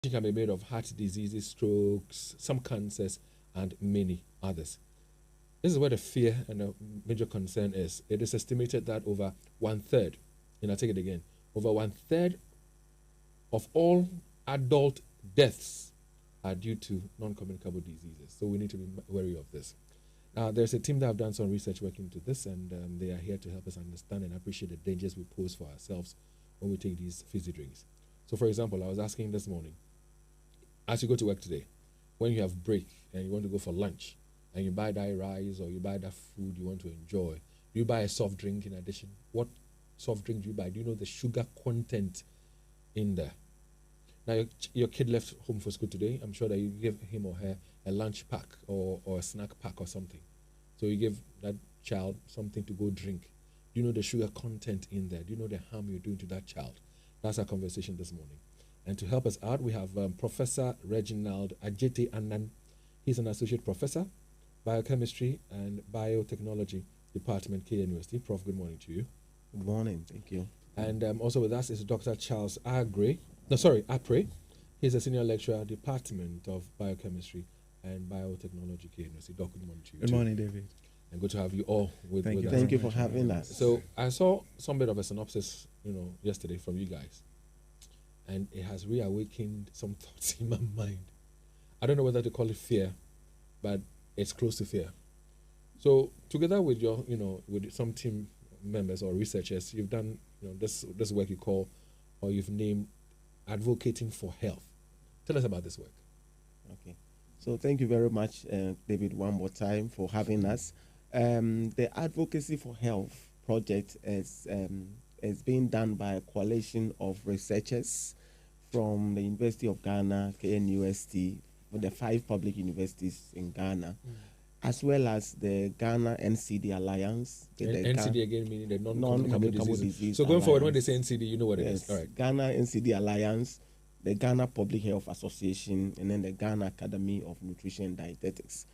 It can be made of heart diseases, strokes, some cancers, and many others. This is where the fear and the major concern is. It is estimated that over 1/3, and I'll take it again, over 1/3 of all adult deaths are due to non-communicable diseases. So we need to be wary of this. Now, there's a team that have done some research work into this, and they are here to help us understand and appreciate the dangers we pose for ourselves when we take these fizzy drinks. So, for example, I was asking this morning, as you go to work today, when you have break and you want to go for lunch, and you buy that rice or you buy that food you want to enjoy, do you buy a soft drink in addition? What soft drink do you buy? Do you know the sugar content in there? Now, your kid left home for school today. I'm sure that you give him or her a lunch pack or a snack pack or something. So you give that child something to go drink. Do you know the sugar content in there? Do you know the harm you're doing to that child? That's our conversation this morning. And to help us out, we have Professor Reginald Akuetteh Annan. He's an associate professor, biochemistry and biotechnology department, KNUST. Prof, good morning to you. Good morning, thank you. And also with us is Dr. Charles Apre. He's a senior lecturer, Department of Biochemistry and Biotechnology, KNUST. Doc, good morning to you. Good morning, David. And good to have you all with us. Thank you for having us. So I saw some bit of a synopsis, yesterday from you guys, and it has reawakened some thoughts in my mind. I don't know whether to call it fear, but it's close to fear. So together with your, with some team members or researchers, you've done, this work you call, or you've named Advocating for Health. Tell us about this work. Okay. So thank you very much, David, one more time for having us. The Advocacy for Health project is being done by a coalition of researchers from the University of Ghana, KNUST, with the 5 public universities in Ghana, as well as the Ghana NCD Alliance. The NCD again meaning the non-communicable disease. So going Alliance. Forward, when they say NCD, you know what it is. All right. Ghana NCD Alliance, the Ghana Public Health Association, and then the Ghana Academy of Nutrition and Dietetics.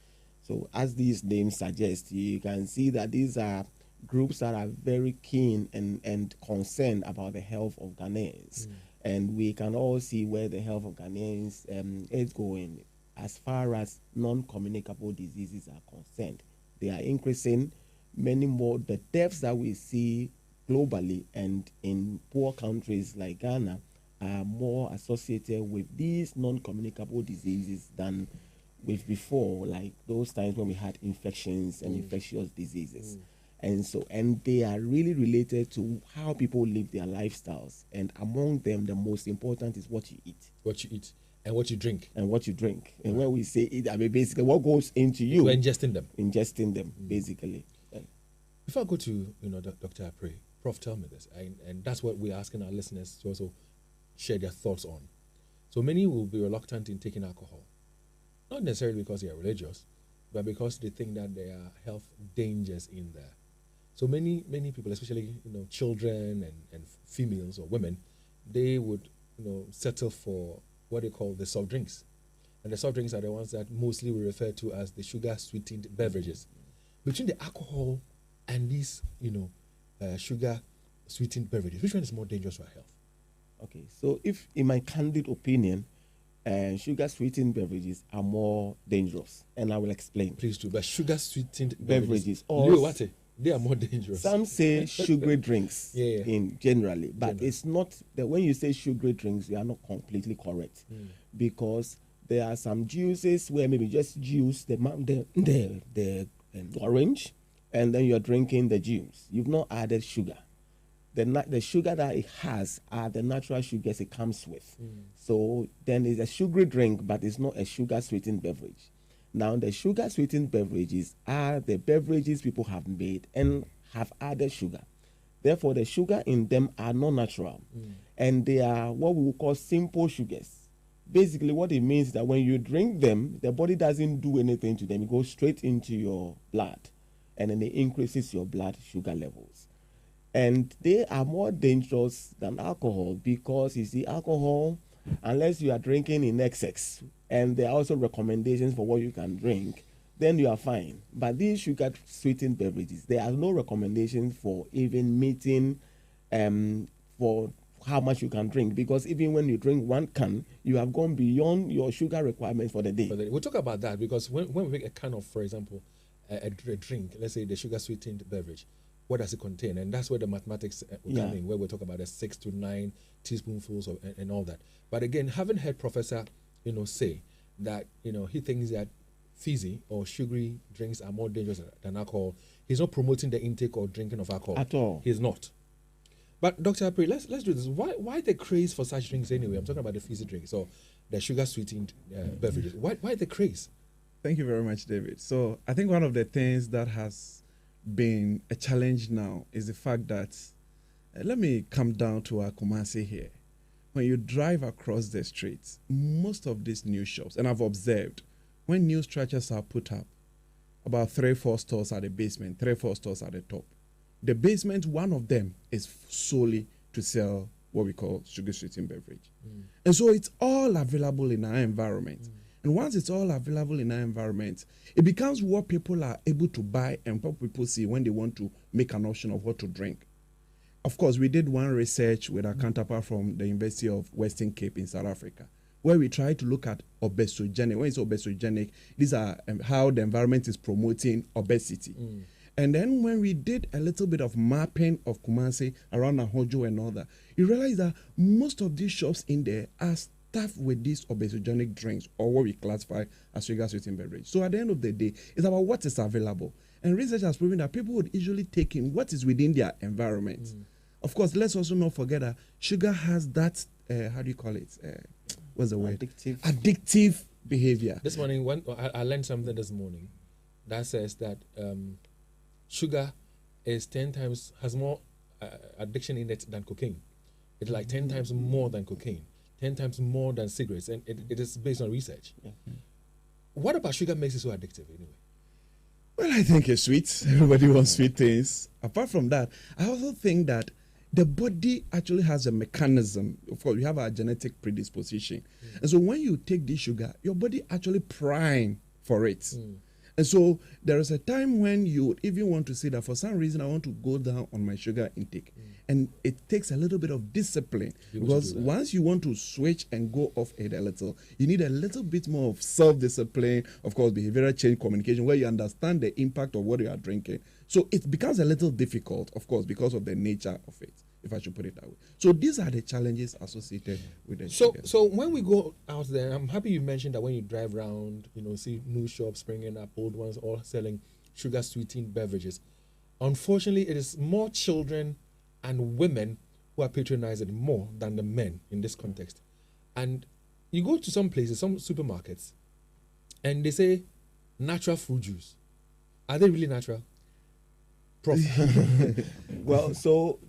So as these names suggest, you can see that these are groups that are very keen and concerned about the health of Ghanaians. And we can all see where the health of Ghanaians is going as far as non-communicable diseases are concerned. They are increasing. Many more, the deaths that we see globally and in poor countries like Ghana are more associated with these non-communicable diseases than with before, like those times when we had infections and infectious diseases. And they are really related to how people live their lifestyles. And among them, the most important is what you eat. What you eat and what you drink. And what you drink. And when we say eat, I mean, basically what goes into you. We're ingesting them. Ingesting them, basically. Before I go to, Dr. Apre, Prof, tell me this. And that's what we're asking our listeners to also share their thoughts on. So many will be reluctant in taking alcohol. Not necessarily because they are religious, but because they think that there are health dangers in there. So many people, especially children and females or women, they would settle for what they call the soft drinks, and the soft drinks are the ones that mostly we refer to as the sugar-sweetened beverages. Between the alcohol and these sugar-sweetened beverages, which one is more dangerous for our health? Okay, so if in my candid opinion, sugar-sweetened beverages are more dangerous, and I will explain. Please do, but sugar-sweetened beverages they are more dangerous. Some say sugary drinks in generally, but it's not that when you say sugary drinks, you are not completely correct, because there are some juices where maybe just juice the orange, and then you're drinking the juice. You've not added sugar. The sugar that it has are the natural sugars it comes with. So then it's a sugary drink, but it's not a sugar-sweetened beverage. Now, the sugar-sweetened beverages are the beverages people have made and have added sugar. Therefore, the sugar in them are not natural. And they are what we will call simple sugars. Basically, what it means is that when you drink them, the body doesn't do anything to them. It goes straight into your blood, and then it increases your blood sugar levels. And they are more dangerous than alcohol because, you see, alcohol, unless you are drinking in excess, and there are also recommendations for what you can drink, then you are fine. But these sugar-sweetened beverages, there are no recommendations for even meeting for how much you can drink, because even when you drink 1 can, you have gone beyond your sugar requirements for the day. We'll talk about that, because when we make a can of, for example, a drink, let's say the sugar-sweetened beverage, what does it contain? And that's where the mathematics will come in, where we talk about the 6 to 9 teaspoonfuls of, and all that. But again, having heard Professor, say that, he thinks that fizzy or sugary drinks are more dangerous than alcohol, he's not promoting the intake or drinking of alcohol. At all. He's not. But Dr. Apri, let's do this. Why the craze for such drinks anyway? I'm talking about the fizzy drinks or the sugar-sweetened beverages. Why the craze? Thank you very much, David. So I think one of the things that has been a challenge now is the fact that, let me come down to our Kumasi here. When you drive across the streets, most of these new shops, and I've observed, when new structures are put up, about 3-4 stores at the basement, 3-4 stores at the top. The basement, one of them is solely to sell what we call sugar-sweetened beverage. And so it's all available in our environment. And once it's all available in our environment, it becomes what people are able to buy and what people see when they want to make an option of what to drink. Of course, we did one research with our counterpart from the University of Western Cape in South Africa, where we tried to look at obesogenic. When it's obesogenic, these are how the environment is promoting obesity. And then when we did a little bit of mapping of Kumasi around Ahojo and all that, you realize that most of these shops in there are stuffed with these obesogenic drinks, or what we classify as sugar-sweetened beverage. So at the end of the day, it's about what is available. And research has proven that people would usually take in what is within their environment. Of course, let's also not forget that sugar has that, how do you call it? What's the word? Addictive behavior. This morning, I learned something this morning that says that sugar is 10 times, has more addiction in it than cocaine. It's like 10 times more than cocaine, 10 times more than cigarettes, and it is based on research. What about sugar makes it so addictive anyway? Well, I think it's sweet. Everybody wants sweet things. Apart from that, I also think that the body actually has a mechanism. Of course, we have our genetic predisposition. And so when you take this sugar, your body actually prime for it. And so there is a time when you would even want to say that for some reason I want to go down on my sugar intake. And it takes a little bit of discipline, because once you want to switch and go off it a little, you need a little bit more of self-discipline, of course, behavioral change, communication, where you understand the impact of what you are drinking. So it becomes a little difficult, of course, because of the nature of it, if I should put it that way. So these are the challenges associated with the sugar. So when we go out there, I'm happy you mentioned that when you drive around, see new shops springing up, old ones all selling sugar-sweetened beverages. Unfortunately, it is more children and women who are patronizing more than the men in this context. And you go to some places, some supermarkets, and they say natural fruit juice. Are they really natural? Prof. Well, so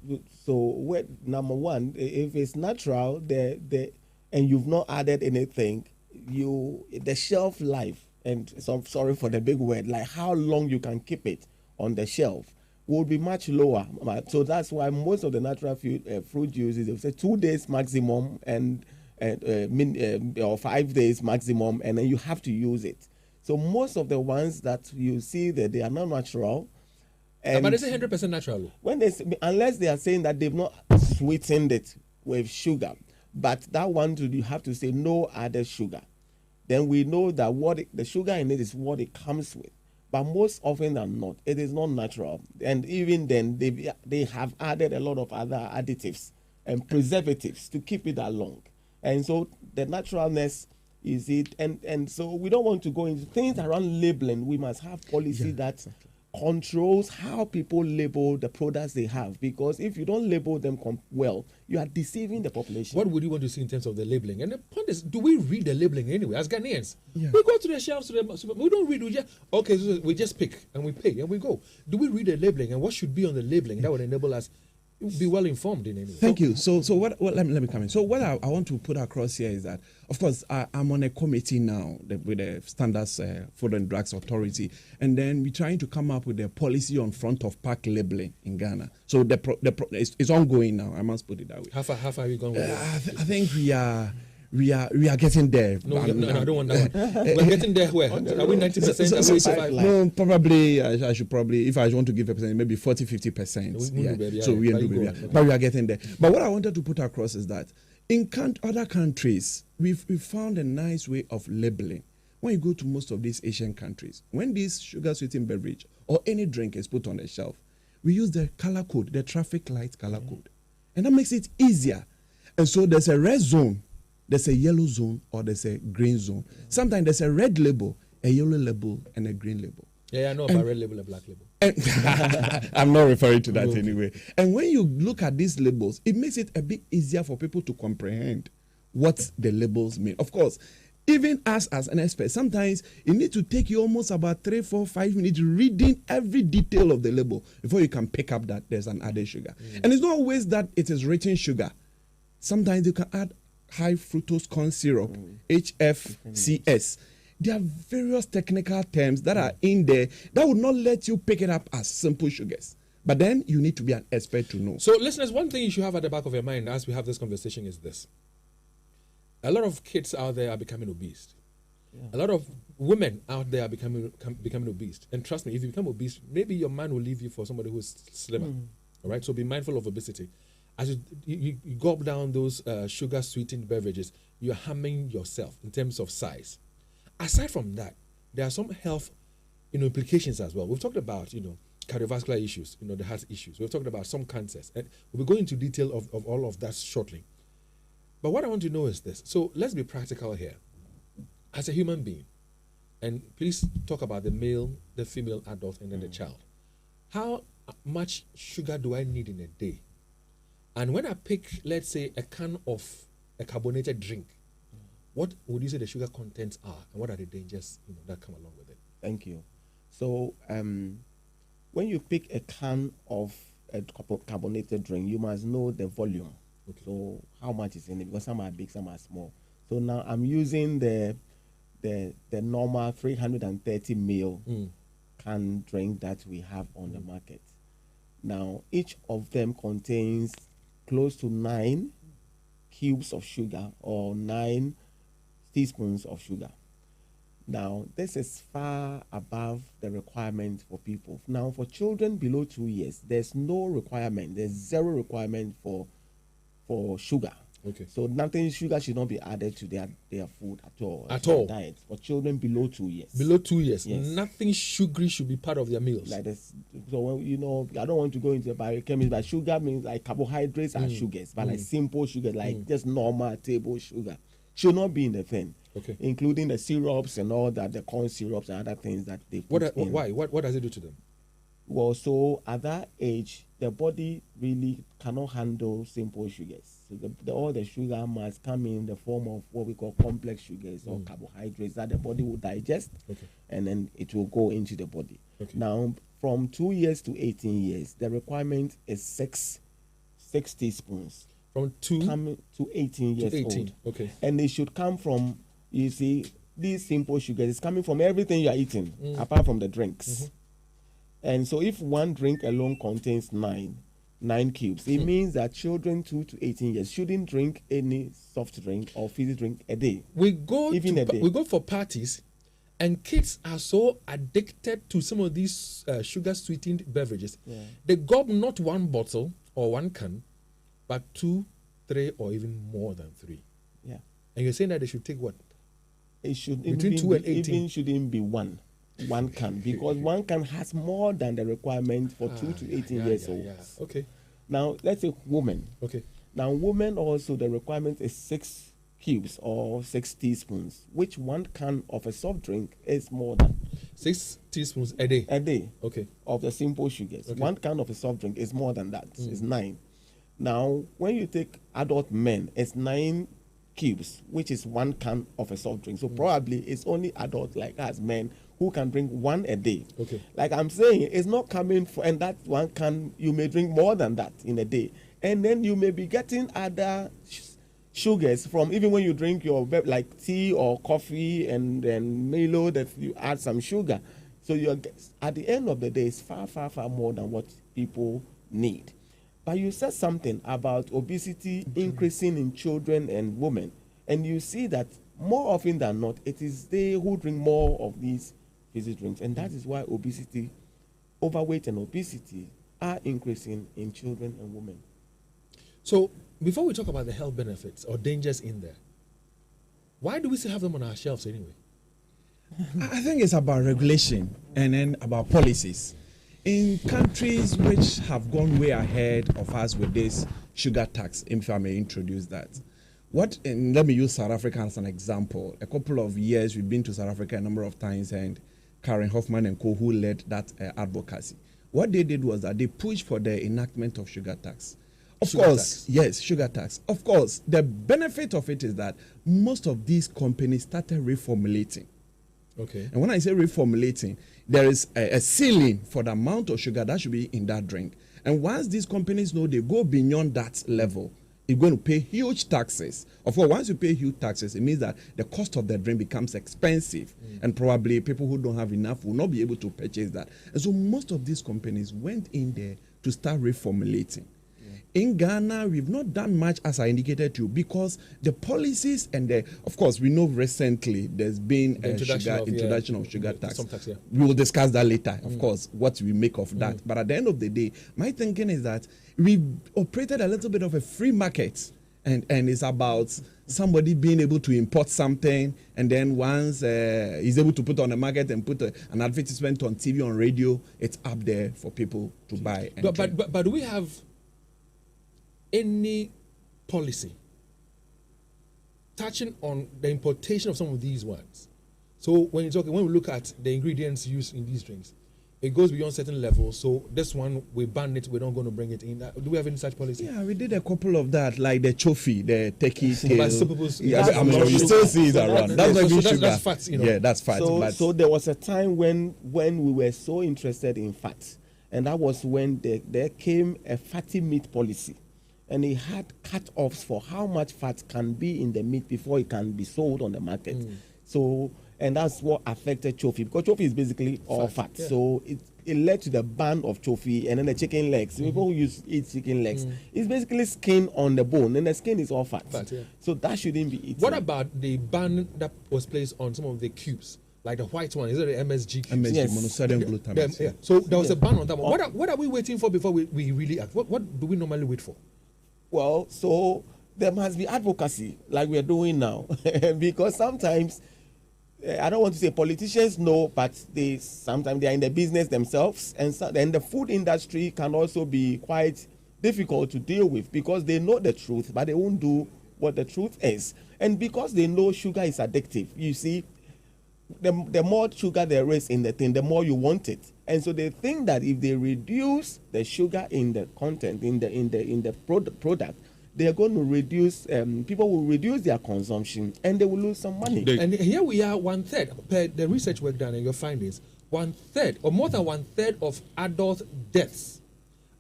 number one, if it's natural, and you've not added anything, the shelf life, and so I'm sorry for the big word, like how long you can keep it on the shelf, will be much lower. So that's why most of the natural fruit juices, they say 2 days maximum or 5 days maximum, and then you have to use it. So most of the ones that you see that they are not natural. But it's 100% natural. Unless they are saying that they've not sweetened it with sugar, but that one you have to say no added sugar. Then we know that the sugar in it is what it comes with. But most often than not, it is not natural. And even then, they have added a lot of other additives and preservatives to keep it that long. And so the naturalness is it. And so we don't want to go into things around labeling. We must have policy that controls how people label the products they have. Because if you don't label them well, you are deceiving the population. What would you want to see in terms of the labeling? And the point is, do we read the labeling anyway as Ghanaians? Yeah. We go to the shelves, we don't read, so we just pick and we pay and we go. Do we read the labeling, and what should be on the labeling that would enable us to be well informed in any way? Thank you. So what let me come in. So what I want to put across here is that, of course, I'm on a committee now with the Standards Food and Drugs Authority, and then we're trying to come up with a policy on front of pack labeling in Ghana. So it's ongoing now. I must put it that way. How far have you gone with it? I think we are we are getting there. No, I don't want that one. We're getting there where? Are we 90%? Are we 85%? No, probably, I should probably, if I want to give a percent, maybe 40-50%. We are getting there. But what I wanted to put across is that in other countries, we've found a nice way of labeling. When you go to most of these Asian countries, when this sugar-sweetened beverage or any drink is put on the shelf, we use the color code, the traffic light color code. And that makes it easier. And so there's a red zone, there's a yellow zone, or there's a green zone. Sometimes there's a red label, a yellow label, and a green label. Yeah, I know about red label and black label. I'm not referring to that anyway. And when you look at these labels, it makes it a bit easier for people to comprehend what the labels mean. Of course, even us as an expert, sometimes it needs to take you almost about 3, 4, 5 minutes reading every detail of the label before you can pick up that there's an added sugar. And it's not always that it is written sugar. Sometimes you can add high fructose corn syrup, HFCS. There are various technical terms that are in there that would not let you pick it up as simple sugars. But then you need to be an expert to know. So listeners, one thing you should have at the back of your mind as we have this conversation is this. A lot of kids out there are becoming obese. Yeah. A lot of women out there are becoming obese. And trust me, if you become obese, maybe your man will leave you for somebody who's slimmer. All right? So be mindful of obesity. As you gulp down those sugar-sweetened beverages, you're harming yourself in terms of size. Aside from that, there are some health implications as well. We've talked about, cardiovascular issues, the heart issues. We've talked about some cancers. And we'll be going into detail of all of that shortly. But what I want to know is this. So let's be practical here. As a human being, and please talk about the male, the female adult, and then the child. How much sugar do I need in a day? And when I pick, let's say, a can of a carbonated drink, what would you say the sugar contents are, and what are the dangers that come along with it? Thank you. So when you pick a can of a carbonated drink, you must know the volume. Okay. So how much is in it? Because some are big, some are small. So now I'm using the normal 330 ml can drink that we have on the market. Now each of them contains close to 9 cubes of sugar or 9 teaspoons of sugar. Now this is far above the requirement for people. Now for children below 2 years, there's no requirement. There's zero requirement for sugar. Okay. So sugar should not be added to their food at all. At all. Diet for children below 2 years. Below 2 years. Yes. Nothing sugary should be part of their meals. Like this. So when, I don't want to go into the biochemistry, but sugar means like carbohydrates are sugars, but like simple sugar, like just normal table sugar, should not be in the thing. Okay. Including the syrups and all that, the corn syrups and other things that they put in. Why? What does it do to them? Well, so at that age, the body really cannot handle simple sugars. So all the sugar must come in the form of what we call complex sugars or carbohydrates that the body will digest, and then it will go into the body. Okay. Now, from 2 years to 18 years, the requirement is 6 teaspoons. From 2 to 18 years old. Okay. And it should come from, you see, these simple sugars. It's coming from everything you are eating, apart from the drinks. And so if one drink alone contains 9 cubes, it means that children 2 to 18 years shouldn't drink any soft drink or fizzy drink a day. We go for parties, and kids are so addicted to some of these sugar-sweetened beverages. Yeah. They gulp not one bottle or one can, but 2, 3, or even more than 3. Yeah. And you're saying that they should take what? It should between 2 and 18. Even shouldn't be one can, because one can has more than the requirement for 2 to 18 years old. Yeah. Okay. Now let's say women. Okay. Now women also, the requirement is 6 cubes or 6 teaspoons, which one can of a soft drink is more than 6 teaspoons a day. A day. Okay. Of the simple sugars. Okay. One can of a soft drink is more than that. It's 9. Now when you take adult men, it's 9 cubes, which is 1 can of a soft drink. So probably it's only adults like us men who can drink 1 a day. Okay. Like I'm saying, it's not coming for, and that 1 can, you may drink more than that in a day. And then you may be getting other sugars from, even when you drink your, like tea or coffee and then Milo, that you add some sugar. So you're, at the end of the day, it's far, far, far more than what people need. But you said something about obesity increasing in children and women. And you see that more often than not, it is they who drink more of these fizzy drinks. And that is why obesity, overweight and obesity are increasing in children and women. So before we talk about the health benefits or dangers in there, why do we still have them on our shelves anyway? I think it's about regulation and then about policies. In countries which have gone way ahead of us with this sugar tax, if I may introduce that. Let me use South Africa as an example. A couple of years, we've been to South Africa a number of times, and Karen Hoffman and co, who led that advocacy. What they did was that they pushed for the enactment of sugar tax. Of course, yes, sugar tax. Of course, the benefit of it is that most of these companies started reformulating. Okay. And when I say reformulating, there is a ceiling for the amount of sugar that should be in that drink. And once these companies know they go beyond that level, you're going to pay huge taxes. Of course, once you pay huge taxes, it means that the cost of the drink becomes expensive. And probably people who don't have enough will not be able to purchase that. And so most of these companies went in there to start reformulating. In Ghana, we've not done much, as I indicated to you, because the policies and of course, we know recently there's been a introduction of sugar tax. Tax, yeah. We will discuss that later, of course, what we make of that. But at the end of the day, my thinking is that we operated a little bit of a free market, and it's about somebody being able to import something, and then once he's able to put on the market and put an advertisement on TV, on radio, it's up there for people to buy. And but do we have any policy touching on the importation of some of these ones? So when we look at the ingredients used in these drinks, it goes beyond certain levels. So this one, we ban it, we're not going to bring it in. Do we have any such policy? Yeah, we did a couple of that, like the chofi, the turkey tail. But I mean, you still see it around. That's not good sugar. That's fat, you know. Yeah, that's fat. So there was a time when we were so interested in fat, and that was when there came a fatty meat policy. And it had cut-offs for how much fat can be in the meat before it can be sold on the market. So, and that's what affected chofi, because chofi is basically all fat. Yeah. So it led to the ban of chofi, and then the chicken legs. People who eat chicken legs, it's basically skin on the bone, and the skin is all fat. Yeah. So that shouldn't be eaten. What about the ban that was placed on some of the cubes? Like the white one, is it the MSG cubes? MSG, Yes. monosodium glutamate. Yeah. So there was a ban on that one. What are we waiting for before we really act? What do we normally wait for? Well, so there must be advocacy like we are doing now, because sometimes, I don't want to say politicians know, but sometimes they are in the business themselves, and then the food industry can also be quite difficult to deal with, because they know the truth, but they won't do what the truth is. And because they know sugar is addictive, you see, the more sugar there is in the thing, the more you want it. And so they think that if they reduce the sugar in the content, in the product, they are going to reduce, people will reduce their consumption, and they will lose some money. And here we are, 1/3, per the research work done and your findings, 1/3 or more than 1/3 of adult deaths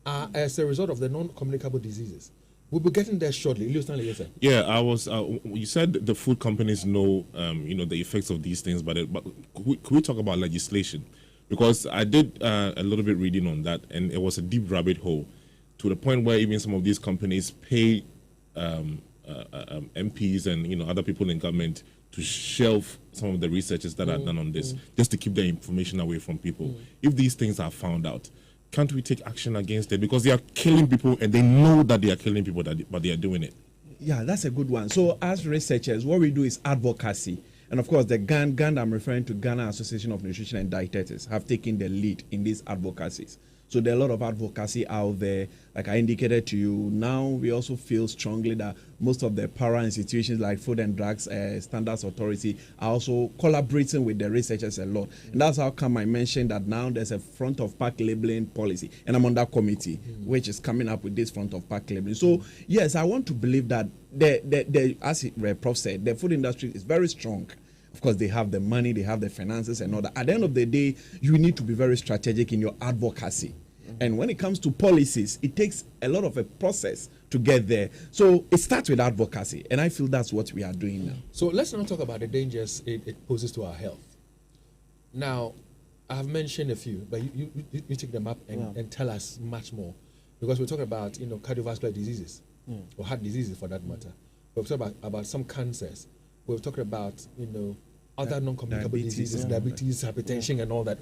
are as a result of the non-communicable diseases. We'll be getting there shortly. Yeah, I was. You said the food companies know, the effects of these things, but could we talk about legislation? Because I did a little bit reading on that, and it was a deep rabbit hole, to the point where even some of these companies pay MPs and other people in government to shelve some of the researches that are done on this, just to keep the information away from people. If these things are found out, can't we take action against it? Because they are killing people, and they know that they are killing people, but they are doing it. Yeah, that's a good one. So as researchers, what we do is advocacy. And of course, the GAN, I'm referring to Ghana Association of Nutrition and Dietetics, have taken the lead in these advocacies. So there are a lot of advocacy out there. Like I indicated to you, now we also feel strongly that most of the para institutions like Food and Drugs Standards Authority are also collaborating with the researchers a lot. And that's how come I mentioned that now there's a front of pack labeling policy. And I'm on that committee, which is coming up with this front of pack labeling. So yes, I want to believe that as Prof said, the food industry is very strong. Of course, they have the money, they have the finances and all that. At the end of the day, you need to be very strategic in your advocacy. And when it comes to policies, it takes a lot of a process to get there. So it starts with advocacy, and I feel that's what we are doing now. So let's now talk about the dangers it poses to our health. Now, I have mentioned a few, but you take them up and tell us much more, because we're talking about cardiovascular diseases or heart diseases for that matter. We've talked about some cancers. We've talked about, other non-communicable diseases, diabetes, hypertension, and all that.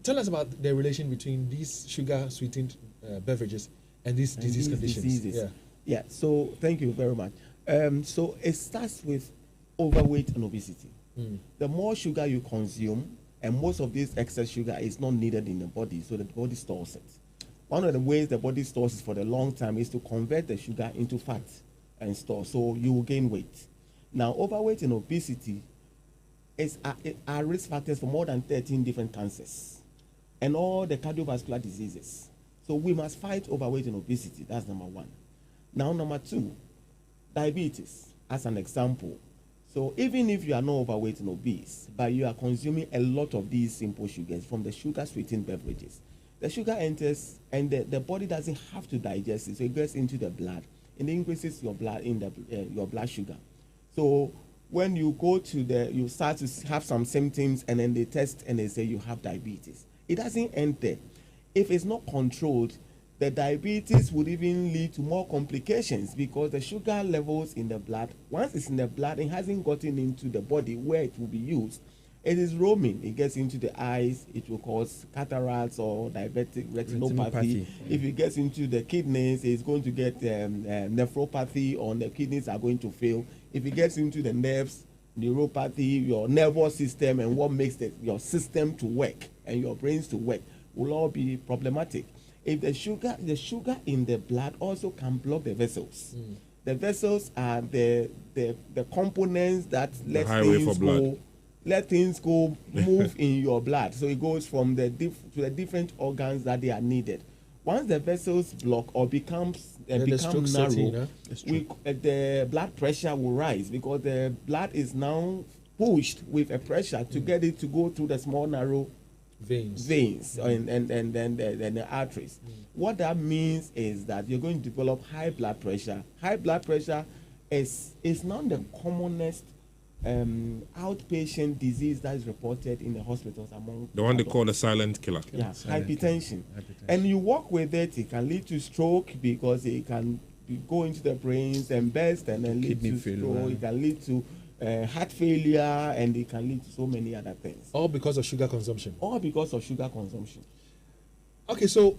Tell us about the relation between these sugar-sweetened beverages and these disease conditions. Diseases. Yeah. So thank you very much. So it starts with overweight and obesity. The more sugar you consume, and most of this excess sugar is not needed in the body, so the body stores it. One of the ways the body stores it for the long time is to convert the sugar into fat and store, so you will gain weight. Now, overweight and obesity are risk factors for more than 13 different cancers and all the cardiovascular diseases. So we must fight overweight and obesity. That's number one. Now, number two, diabetes, as an example. So even if you are not overweight and obese, but you are consuming a lot of these simple sugars from the sugar-sweetened beverages, the sugar enters and the body doesn't have to digest it, so it gets into the blood and increases your blood your blood sugar. So when you go to you start to have some symptoms, and then they test and they say you have diabetes. It doesn't end there. If it's not controlled, the diabetes would even lead to more complications, because the sugar levels in the blood, once it's in the blood, it hasn't gotten into the body where it will be used. It is roaming. It gets into the eyes. It will cause cataracts or diabetic retinopathy. If it gets into the kidneys, it's going to get nephropathy, or the kidneys are going to fail. If it gets into the nerves, neuropathy, your nervous system, and what makes your system to work and your brains to work will all be problematic. If the sugar in the blood also can block the vessels. The vessels are the components that let things go move in your blood. So it goes from to the different organs that they are needed. Once the vessels block or become narrow, the blood pressure will rise, because the blood is now pushed with a pressure to get it to go through the small narrow veins and the arteries. What that means is that you're going to develop high blood pressure. High blood pressure is now the commonest outpatient disease that is reported in the hospitals among the one they call the silent killer. Hypertension. And you walk with it, it can lead to stroke, because it can go into the brains and burst, and then lead to stroke. It can lead to heart failure, and it can lead to so many other things. All because of sugar consumption. Okay, so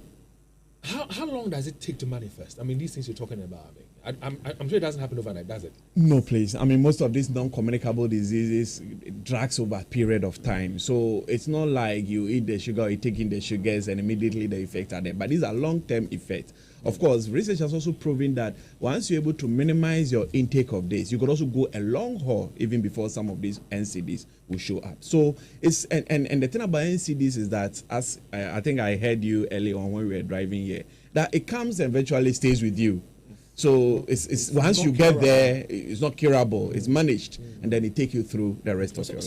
how long does it take to manifest? I mean, these things you're talking about, I'm sure it doesn't happen overnight, does it? No, please. I mean, most of these non-communicable diseases, it drags over a period of time. So it's not like you eat the sugar, you take in the sugars, and immediately the effects are there. But these are long-term effects. Of course, research has also proven that once you're able to minimize your intake of this, you could also go a long haul even before some of these NCDs will show up. So it's and the thing about NCDs is that, as I think I heard you earlier on when we were driving here, that it comes and eventually stays with you. So it's once you get there, it's not curable. It's managed, and then it takes you through the rest of your life.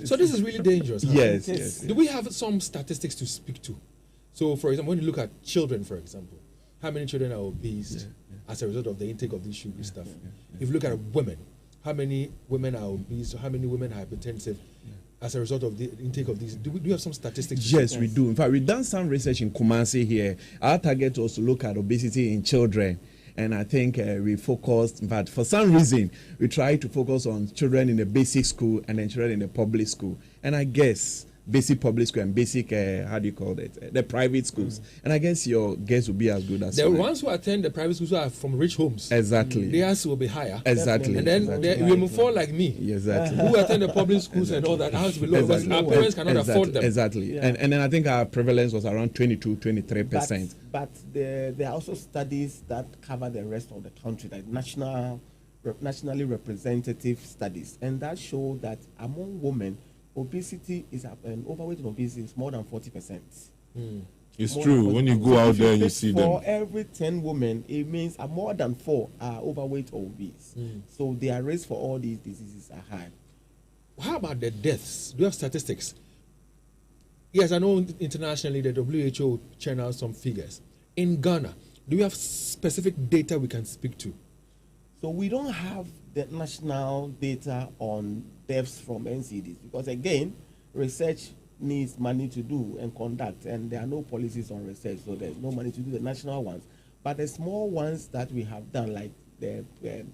So this is really dangerous. Huh? Yes. Do we have some statistics to speak to? So, for example, when you look at children, for example, how many children are obese as a result of the intake of this sugary stuff? If you look at women, how many women are obese? How many women are hypertensive? As a result of the intake of these, do we have some statistics? Yes, we do. In fact, we've done some research in Kumasi here. Our target was to look at obesity in children. And I think we focused, in fact, for some reason, we tried to focus on children in the basic school and then children in the public school. And I guess basic public school and basic, the private schools. And I guess your guess will be as good as the ones who attend the private schools are from rich homes. Exactly. Theirs will be higher. Exactly. And then you will fall like me. Exactly. Who attend the public schools and all that. Ours will be low. Because our parents cannot afford them. Exactly. Yeah. And then I think our prevalence was around 22-23%. But there are also studies that cover the rest of the country, like nationally representative studies, and that show that among women, obesity is overweight and obesity is more than 40%. It's true. When you go out there, you see them. For every 10 women, it means more than 4 are overweight or obese. So their risk for all these diseases are high. How about the deaths? Do you have statistics? Yes, I know internationally the WHO churned out some figures. In Ghana, do you have specific data we can speak to? So we don't have the national data on deaths from NCDs, because again, research needs money to do and conduct, and there are no policies on research, so there's no money to do the national ones. But the small ones that we have done, like the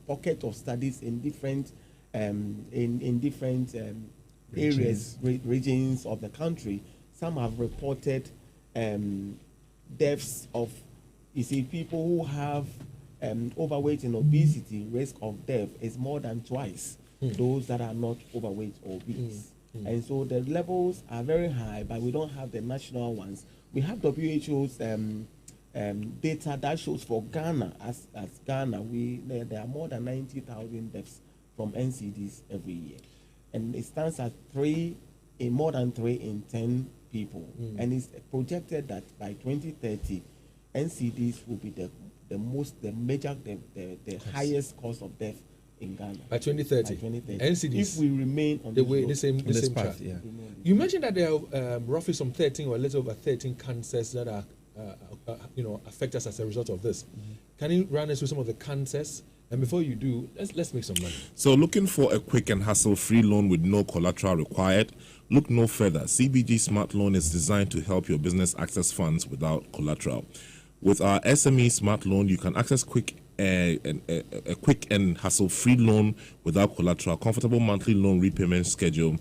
pocket of studies in different areas, regions of the country, some have reported deaths of, you see, people who have overweight and obesity. Risk of death is more than twice those that are not overweight or obese. And so the levels are very high, but we don't have the national ones. We have WHO's data that shows for Ghana, as Ghana, there are more than 90,000 deaths from NCDs every year. And it stands at more than 3 in 10 people. And it's projected that by 2030, NCDs will be the highest cause of death in Ghana. By 2030. NCDs. If we remain on the same path. track. Yeah. You mentioned that there are roughly some 13 or a little over 13 cancers that are affect us as a result of this. Can you run us through some of the cancers? And before you do, let's make some money. So, looking for a quick and hassle-free loan with no collateral required? Look no further. CBG Smart Loan is designed to help your business access funds without collateral. With our SME Smart Loan, you can access a quick and hassle-free loan without collateral, comfortable monthly loan repayment schedule,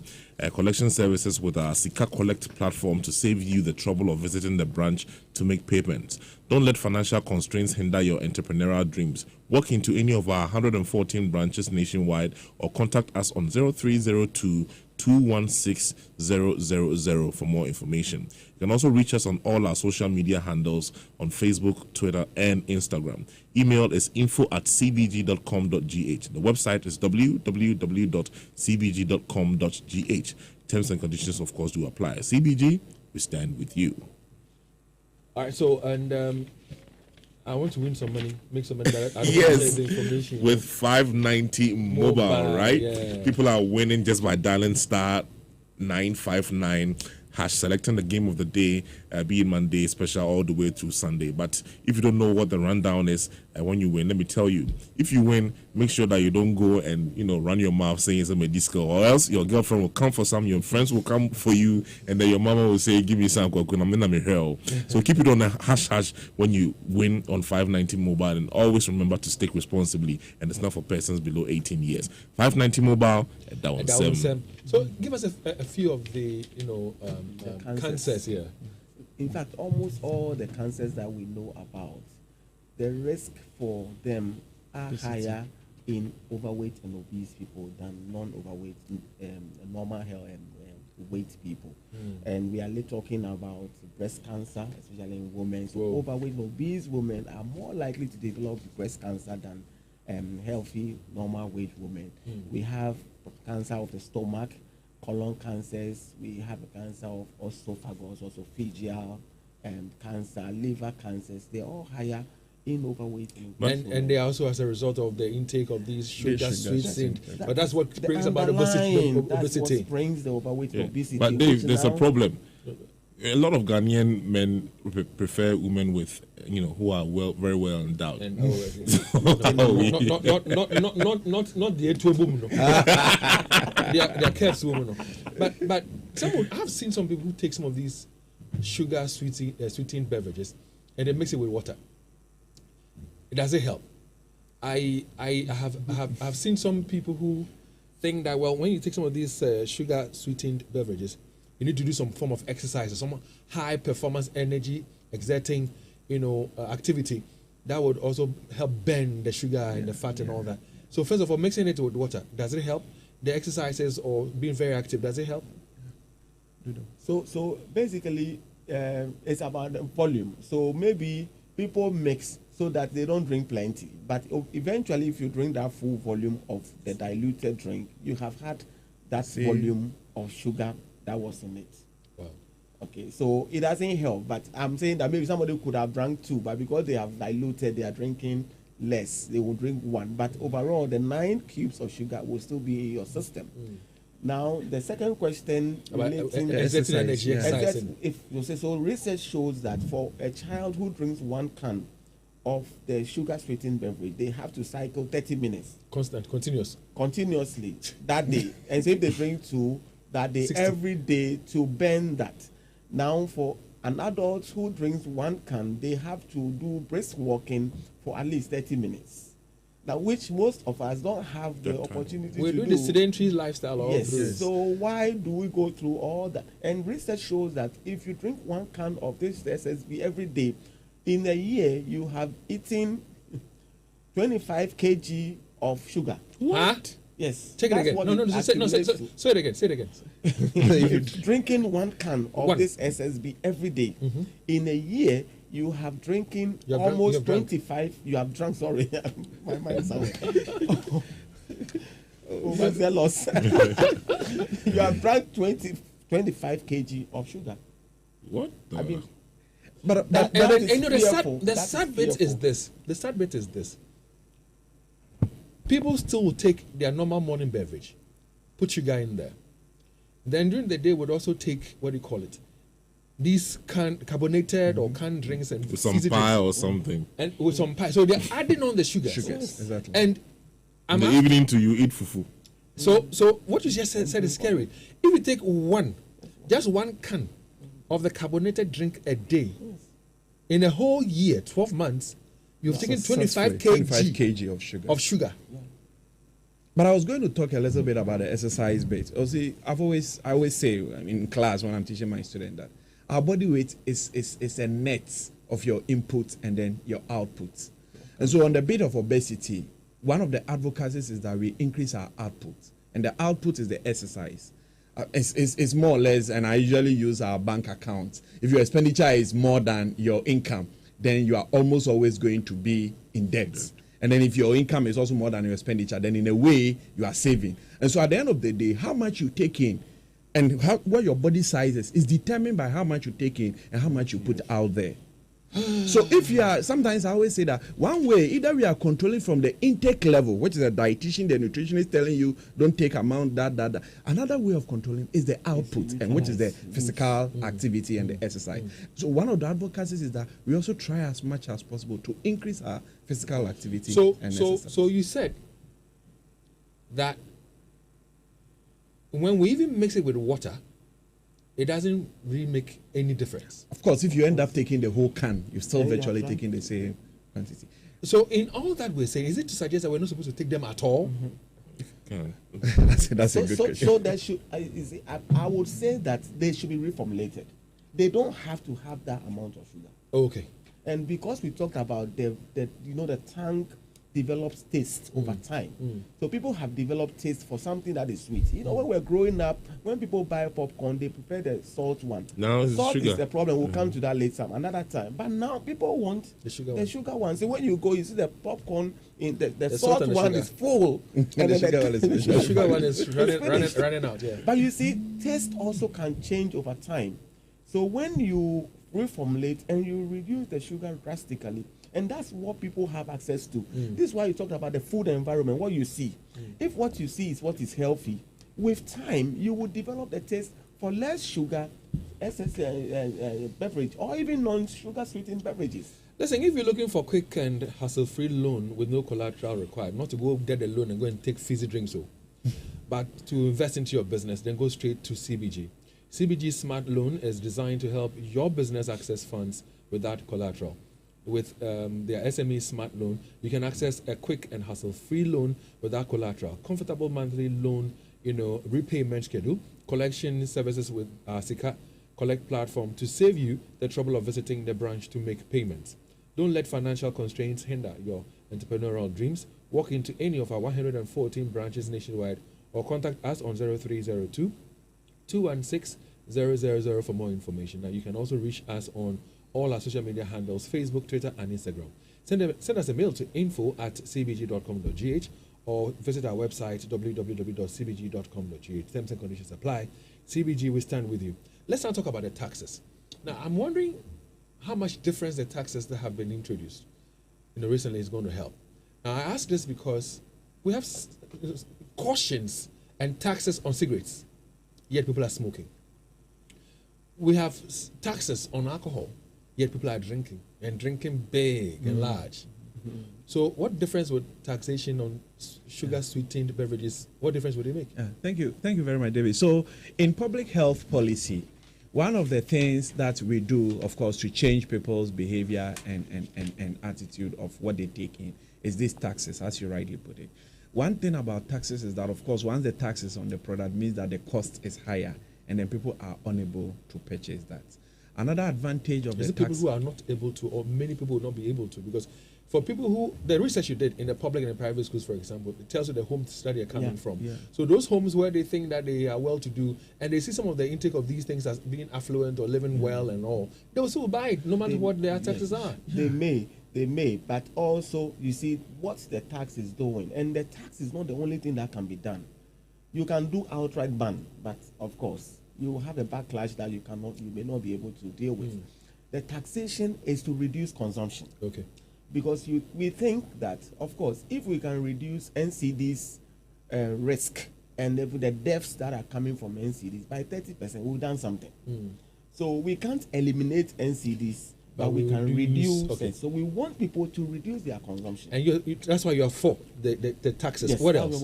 collection services with our Sika Collect platform to save you the trouble of visiting the branch to make payments. Don't let financial constraints hinder your entrepreneurial dreams. Walk into any of our 114 branches nationwide or contact us on 0302 216 000 for more information. You can also reach us on all our social media handles on Facebook, Twitter, and Instagram. Email is info@cbg.com.gh. The website is www.cbg.com.gh. Terms and conditions, of course, do apply. CBG, we stand with you. All right, so, and I want to win some money, make some money. But I don't Yes, the information. with 590 mobile, right? Yeah. People are winning just by dialing *959#, selecting the game of the day, be it Monday special all the way to Sunday. But if you don't know what the rundown is, when you win, let me tell you, if you win, make sure that you don't go and run your mouth saying it's a disco, or else your girlfriend will come for some, your friends will come for you, and then your mama will say, give me some hell. So keep it on the hash when you win on 590 mobile, and always remember to stick responsibly, and it's not for persons below 18 years. 590 mobile at that one. So give us a few of the cancers here. In fact, almost all the cancers that we know about, the risk for them are higher in overweight and obese people than non-overweight, normal health and weight people. And we are talking about breast cancer, especially in women. So overweight and obese women are more likely to develop breast cancer than healthy, normal weight women. We have cancer of the stomach, colon cancers. We have a cancer of esophagus, esophageal cancer, liver cancers. They're all higher in overweight and they are also as a result of the intake of these sugar-sweetened. But that's what brings about obesity. That's what brings the overweight and obesity. But Dave, there's a problem. A lot of Ghanaian men prefer women with, who are very well endowed. Not the Etobo, they are curves women. But I've seen some people who take some of these sugar-sweetened beverages and they mix it with water. Does it help? I have seen some people who think that, well, when you take some of these sugar-sweetened beverages, you need to do some form of exercise or some high performance energy exerting, activity that would also help burn the sugar and the fat and all that. So first of all, mixing it with water, does it help? The exercises or being very active, does it help? So basically, it's about the volume. So maybe people mix so that they don't drink plenty. But eventually, if you drink that full volume of the diluted drink, you have had that volume of sugar that was in it. Wow. Okay, so it doesn't help. But I'm saying that maybe somebody could have drank 2, but because they have diluted, they are drinking less. They will drink 1. But overall, the 9 cubes of sugar will still be in your system. Now, the second question relating to exercise. If you say so, research shows that for a child who drinks 1 can of the sugar-sweetened beverage, they have to cycle 30 minutes. Continuously that day. And so if they drink 2 that day, 60. every day to burn that. Now, for an adult who drinks 1 can, they have to do brisk walking for at least 30 minutes. Now, which most of us don't have the opportunity We're to doing do. the sedentary lifestyle all Yes. through. So why do we go through all that? And research shows that if you drink 1 can of this SSB every day, in a year you have eaten 25 kg of sugar. What? Yes. Check it That's again. what No, it say accumulates to. it again. Say it again. If you're drinking 1 can of One. this SSB every day, in a year you have drinking You have drunk- almost you have drunk. 25. You have drunk. Sorry, my mind is away. Overzealous. You have drank 25 kg of sugar. What? I mean, But that And is you know, fearful. the That sad is bit is fearful. this. The sad bit is this. People still will take their normal morning beverage, put sugar in there. Then during the day would also take, what do you call it? These carbonated or canned drinks and With some fizzy pie drinks. or something. And with some pie. So they're adding on the sugars. Sugars, exactly. And In I'm the asking, evening, you eat fufu. so what you just said is scary. If you take just 1 can of the carbonated drink a day, in a whole year, 12 months, you've taken 25 kg of sugar. of sugar. But I was going to talk a little bit about the exercise bit. See, I always say in class when I'm teaching my student that our body weight is a net of your input and then your output. And so on the bit of obesity, one of the advocacies is that we increase our output. And the output is the exercise. It's more or less, and I usually use our bank account. If your expenditure is more than your income, then you are almost always going to be in debt. And then if your income is also more than your expenditure, then in a way you are saving. And so at the end of the day, how much you take in and what your body size is determined by how much you take in and how much you put out there. So if you are, sometimes I always say that one way, either we are controlling from the intake level, which is a dietitian, the nutritionist telling you don't take amount that. Another way of controlling is the output, and which is the physical activity and the exercise. So one of the advocacies is that we also try as much as possible to increase our physical activity. So and exercise. you said that when we even mix it with water, it doesn't really make any difference. Of course, if you end up taking the whole can, you're still Yeah, yeah, virtually right. taking the same quantity. So in all that we're saying, is it to suggest that we're not supposed to take them at all? Can. That's a good question. So there should, I would say that they should be reformulated. They don't have to have that amount of sugar. Okay. And because we talked about the tank develops taste over time. So people have developed taste for something that is sweet. You know, when we're growing up, when people buy popcorn, they prefer the salt one. Now it's Salt sugar. is the problem. We'll come to that later, another time. But now people want The sugar one. So when you go, you see the popcorn in the The salt salt and the one sugar. is full. And the sugar one is finished. The sugar one is finished. running out, yeah. But you see, taste also can change over time. So when you reformulate and you reduce the sugar drastically, and that's what people have access to. This is why you talked about the food environment, what you see. If what you see is what is healthy, with time, you will develop the taste for less sugar, beverage, or even non-sugar sweetened beverages. Listen, if you're looking for quick and hassle-free loan with no collateral required, not to go get a loan and go and take fizzy drinks, but to invest into your business, then go straight to CBG. CBG Smart Loan is designed to help your business access funds without collateral. With their SME Smart Loan, you can access a quick and hassle-free loan without collateral, comfortable monthly loan, repayment schedule, collection services with Sika Collect platform to save you the trouble of visiting the branch to make payments. Don't let financial constraints hinder your entrepreneurial dreams. Walk into any of our 114 branches nationwide or contact us on 0302 216 000 for more information. Now, you can also reach us on all our social media handles, Facebook, Twitter, and Instagram. Send us a mail to info@cbg.com.gh or visit our website, www.cbg.com.gh. Terms and conditions apply. CBG, we stand with you. Let's now talk about the taxes. Now, I'm wondering how much difference the taxes that have been introduced recently is going to help. Now, I ask this because we have cautions and taxes on cigarettes, yet people are smoking. We have taxes on alcohol, yet people are drinking, and drinking big and large. So what difference would taxation on sugar-sweetened beverages, what difference would it make? Thank you very much, David. So in public health policy, one of the things that we do, of course, to change people's behavior and attitude of what they take in is these taxes, as you rightly put it. One thing about taxes is that, of course, once the tax is on the product, means that the cost is higher, and then people are unable to purchase that. Another advantage of is the it people tax... who are not able to, or many people will not be able to? Because for people who, the research you did in the public and the private schools, for example, it tells you the homes that they're coming from. Yeah. So those homes where they think that they are well-to-do, and they see some of the intake of these things as being affluent or living well and all, they will still buy it, no matter what their taxes are. They may, but also, you see, what the tax is doing, and the tax is not the only thing that can be done. You can do outright ban, but of course, you will have a backlash that you may not be able to deal with. The taxation is to reduce consumption. Okay. Because we think that, of course, if we can reduce NCD's risk and the deaths that are coming from NCDs by 30%, we've done something. So we can't eliminate NCDs, but we can reduce it. So we want people to reduce their consumption. And that's why you're for the taxes. Yes. What else?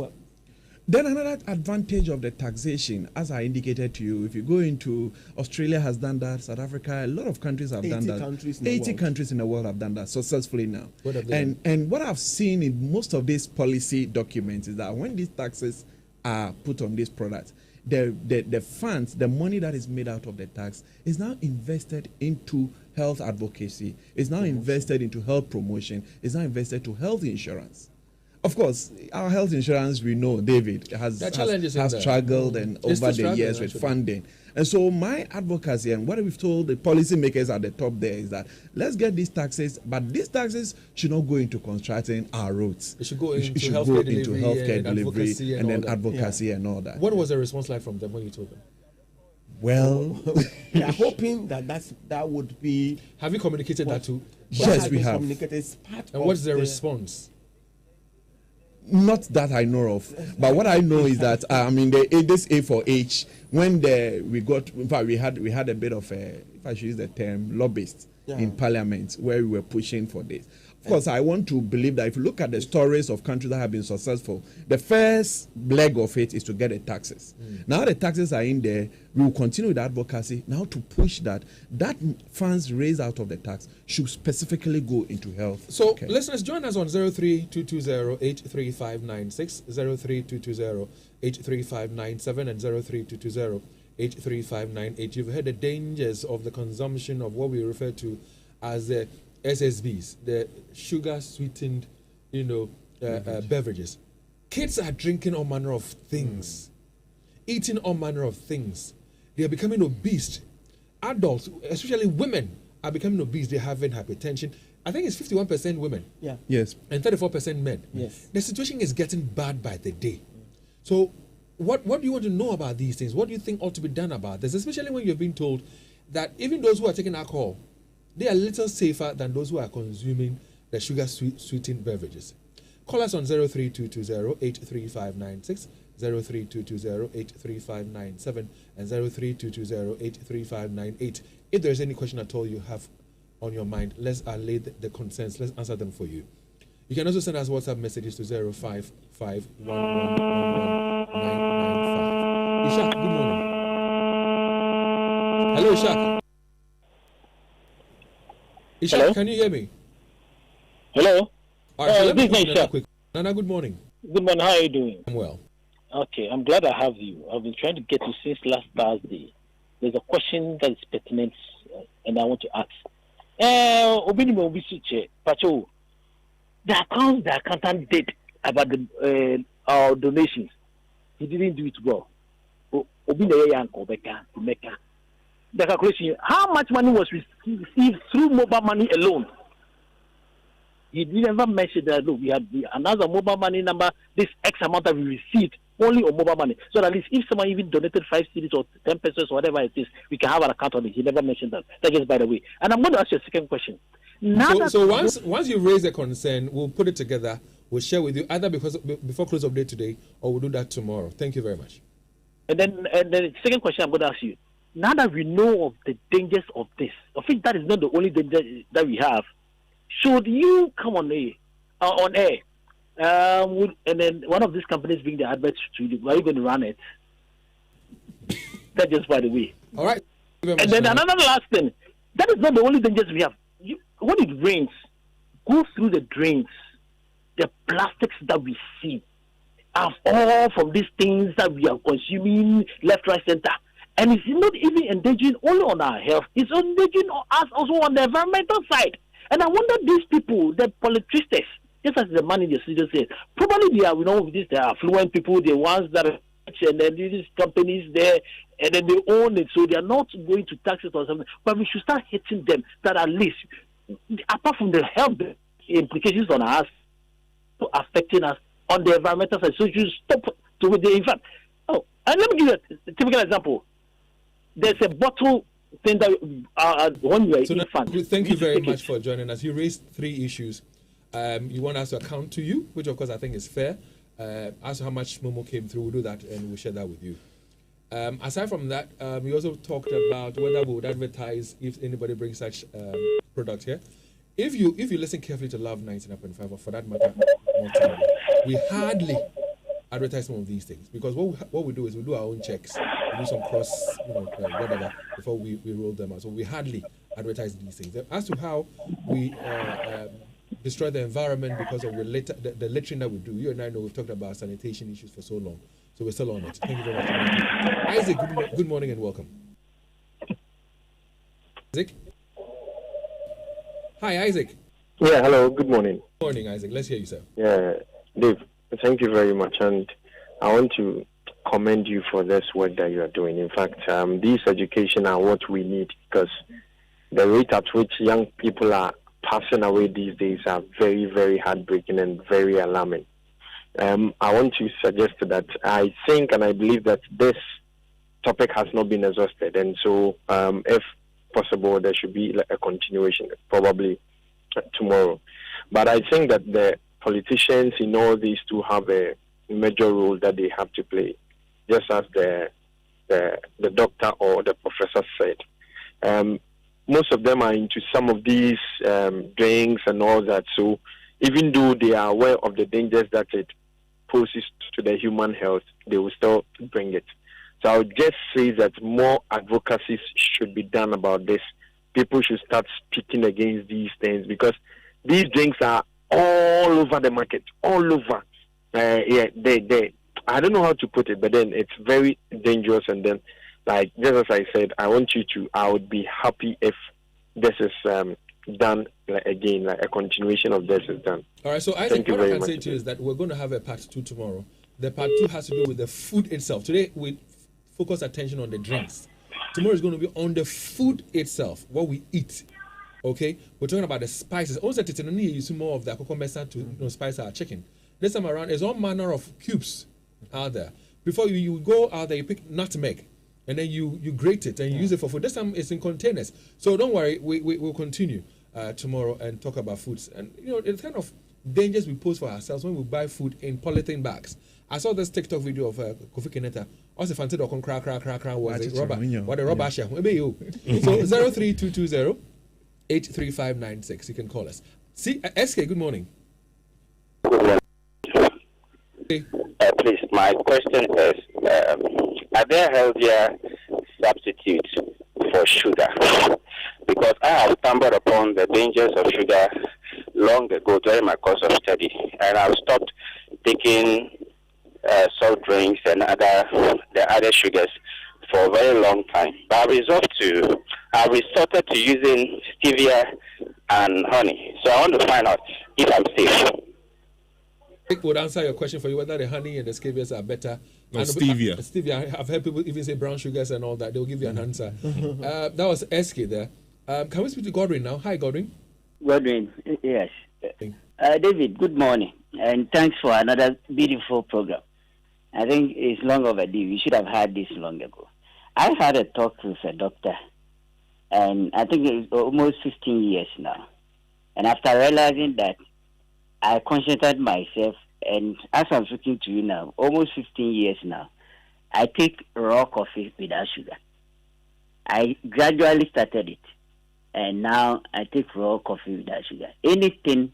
Then another advantage of the taxation, as I indicated to you, if you go into Australia has done that, South Africa, a lot of countries have done that. 80 countries in the world have done that successfully now. What have they done? And what I've seen in most of these policy documents is that when these taxes are put on these products, the funds, the money that is made out of the tax is now invested into health advocacy, is now invested into health promotion, is now invested to health insurance. Of course, our health insurance, we know, David, has struggled and over the years with funding. And so my advocacy and what we've told the policymakers at the top there is that let's get these taxes, but these taxes should not go into constructing our roads. It should go into healthcare delivery and then advocacy and all that. What was the response like from them when you told them? Well, we are hoping that would be... Have you communicated that to? Yes, we have. And what's the response? Not that I know of, but what I know is that this A4H, when we had a bit of a, if I should use the term, lobbyist in Parliament where we were pushing for this. Of course, I want to believe that if you look at the stories of countries that have been successful, the first leg of it is to get the taxes. Now the taxes are in there, we will continue with advocacy now to push that funds raised out of the tax should specifically go into health. So listeners, join us on 03220-83596, 03220-83597 and 03220-83598. You've heard the dangers of the consumption of what we refer to as the SSBs, the sugar-sweetened, beverages. Kids are drinking all manner of things, eating all manner of things. They are becoming obese. Adults, especially women, are becoming obese. They're having hypertension. I think it's 51% women. Yeah. Yes. And 34% men. Yes. The situation is getting bad by the day. So what do you want to know about these things? What do you think ought to be done about this? Especially when you've been told that even those who are taking alcohol, they are a little safer than those who are consuming the sugar-sweetened beverages. Call us on 03220-83596, 03220-83597, and 03220-83598. If there's any question at all you have on your mind, let's allay the concerns. Let's answer them for you. You can also send us WhatsApp messages to 05511119995. Ishak, good morning. Hello, Ishak. Ishak, hello? Can you hear me? Hello? All right, this is Ishak. Nana, good morning. Good morning. How are you doing? I'm well. Okay, I'm glad I have you. I've been trying to get you since last Thursday. There's a question that is pertinent, and I want to ask. The accounts the accountant did about our donations, he didn't do it well. The calculation, how much money was received through mobile money alone? He didn't ever mention that, look, we have another mobile money number, this X amount that we received only on mobile money. So that at least if someone even donated 5 cedis or 10 pesos or whatever it is, we can have an account on it. He never mentioned that. That is by the way. And I'm going to ask you a second question. So once you raise a concern, we'll put it together. We'll share with you either before close of day today or we'll do that tomorrow. Thank you very much. And then the second question I'm going to ask you. Now that we know of the dangers of this, I think that is not the only danger that we have. Should you come on air, and then one of these companies bring the adverts to you, are you going to run it? That just by the way. All right. And then another last thing, that is not the only dangers we have. When it rains, go through the drains. The plastics that we see are all from these things that we are consuming left, right, center. And it's not even endangering only on our health, it's endangering us also on the environmental side. And I wonder these people, the politicians, just as the man in the studio says, probably they are, these they are affluent people, the ones that are rich, and then these companies there, and then they own it, so they are not going to tax it or something. But we should start hitting them that at least, apart from the health implications on us, affecting us on the environmental side, so you stop to the in fact. Oh, and let me give you a typical example. There's a bottle thing that when you are infant. Thank you very much for joining us. You raised 3 issues. You want us to account to you, which of course I think is fair. As to how much Momo came through, we'll do that and we'll share that with you. Aside from that, we also talked about whether we would advertise if anybody brings such product here. If you listen carefully to Love 99.5, or for that matter, we hardly advertise some of these things, because what we do is we do our own checks, we do some cross, whatever, before we roll them out. So we hardly advertise these things. As to how we destroy the environment because of the littering that we do, you and I know we've talked about sanitation issues for so long, so we're still on it. Thank you very much. Isaac, good morning and welcome. Isaac? Hi, Isaac. Yeah, hello, good morning. Good morning, Isaac. Let's hear you, sir. Yeah, Dave, thank you very much. And I want to commend you for this work that you are doing. In fact, these education are what we need, because the rate at which young people are passing away these days are very, very heartbreaking and very alarming. I want to suggest that I think and I believe that this topic has not been exhausted. And so if possible, there should be a continuation, probably tomorrow. But I think that the politicians in all these two have a major role that they have to play, just as the doctor or the professor said. Most of them are into some of these drinks and all that. So even though they are aware of the dangers that it poses to the human health, they will still bring it. So I would just say that more advocacy should be done about this. People should start speaking against these things, because these drinks are all over the market, all over. I don't know how to put it, but then it's very dangerous. And then, like, just as I said, I would be happy if this is done again, like a continuation of this is done. All right, so Isaac, what I can say to you is that we're going to have a part 2 tomorrow. The part 2 has to do with the food itself. Today, we focus attention on the drinks. Tomorrow is going to be on the food itself, what we eat. Okay, we're talking about the spices. Also, you use more of the kokomesa to spice our chicken. This time around, there's all manner of cubes out there. Before you go out there, you pick nutmeg, and then you grate it and you use it for food. This time it's in containers. So don't worry, we'll continue tomorrow and talk about foods. And it's kind of dangers we pose for ourselves when we buy food in polythene bags. I saw this TikTok video of Kofi Kenyatta. Also, fancy dog crack was it rubber? What the rubber share? Maybe you. So 03220 83596. You can call us. See, SK. Good morning. Good morning. Hey. Please, my question is: are there healthier substitutes for sugar? Because I have stumbled upon the dangers of sugar long ago during my course of study, and I've stopped taking soft drinks and the other sugars for a very long time. But I resorted to using stevia and honey. So I want to find out if I'm safe. It would answer your question for you whether the honey and the stevias are better. No, stevia. Stevia. I've heard people even say brown sugars and all that. They'll give you an answer. That was SK there. Can we speak to Godwin now? Hi, Godwin. Godwin, yes. David, good morning. And thanks for another beautiful program. I think it's long overdue. We should have had this long ago. I had a talk with a doctor, and I think it's almost 15 years now. And after realizing that, I concentrated myself, and as I'm speaking to you now, almost 15 years now, I take raw coffee without sugar. I gradually started it, and now I take raw coffee without sugar. Anything,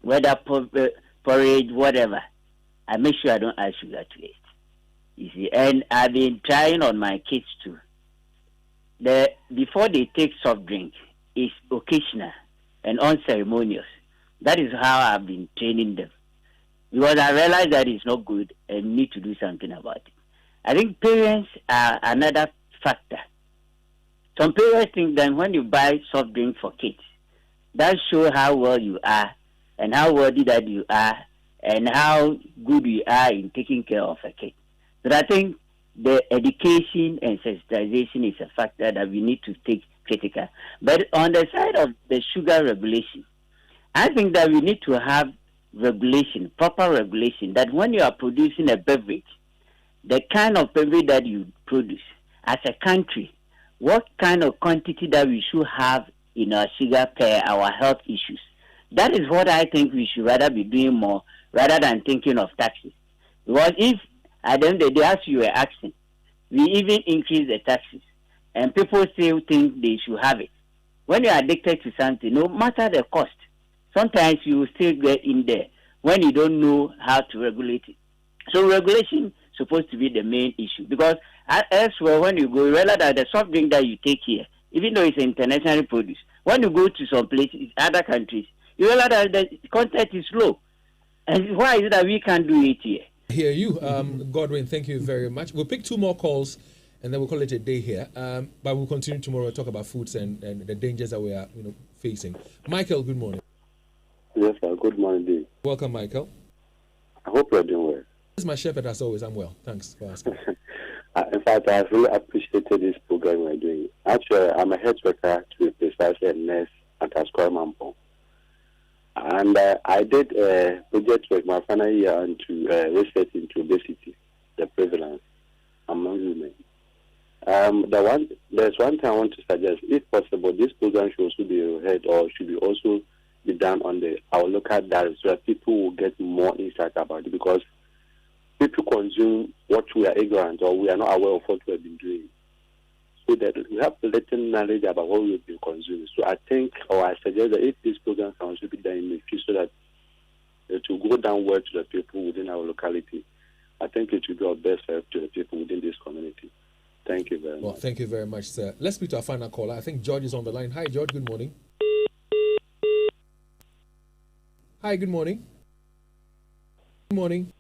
whether porridge, whatever, I make sure I don't add sugar to it. You see, and I've been trying on my kids too. before they take soft drink is occasional and unceremonious. That is how I've been training them. Because I realize that it's not good and need to do something about it. I think parents are another factor. Some parents think that when you buy soft drink for kids, that shows how well you are and how worthy that you are and how good you are in taking care of a kid. But I think the education and sensitization is a factor that we need to take critical. But on the side of the sugar regulation, I think that we need to have regulation, proper regulation, that when you are producing a beverage, the kind of beverage that you produce as a country, what kind of quantity that we should have in our sugar per our health issues. That is what I think we should rather be doing more rather than thinking of taxes. Because if at the end of the day, as you were asking, we even increase the taxes and people still think they should have it. When you are addicted to something, no matter the cost, sometimes you will still get in there when you don't know how to regulate it. So regulation is supposed to be the main issue, because elsewhere when you go, you realize that the soft drink that you take here, even though it's internationally produced, when you go to some places, other countries, you realize that the content is low. And why is it that we can't do it here? I hear you. Godwin, thank you very much. We'll pick 2 more calls and then we'll call it a day here. But we'll continue tomorrow to talk about foods and the dangers that we are facing. Michael, good morning. Yes, sir. Good morning, Dave. Welcome, Michael. I hope you're doing well. This is my shepherd as always. I'm well. Thanks for asking. In fact, I really appreciated this program we're doing. Actually, I'm a health worker, to be precise, a nurse at Ascora Mampo. And I did a project with my final year into research into obesity, the prevalence among women. There's one thing I want to suggest. If possible, this program should also be held or should be also be done on our local diaries so that people will get more insight about it, because people consume what we are ignorant or we are not aware of what we have been doing. So that we have little knowledge about what we have been consuming. So I think, or I suggest that if this program can also be done in the future, so that it will go down well to the people within our locality, I think it will be our best help to the people within this community. Thank you very much. Well, thank you very much, sir. Let's speak to our final caller. I think George is on the line. Hi, George. Good morning. Hi, good morning. Good morning.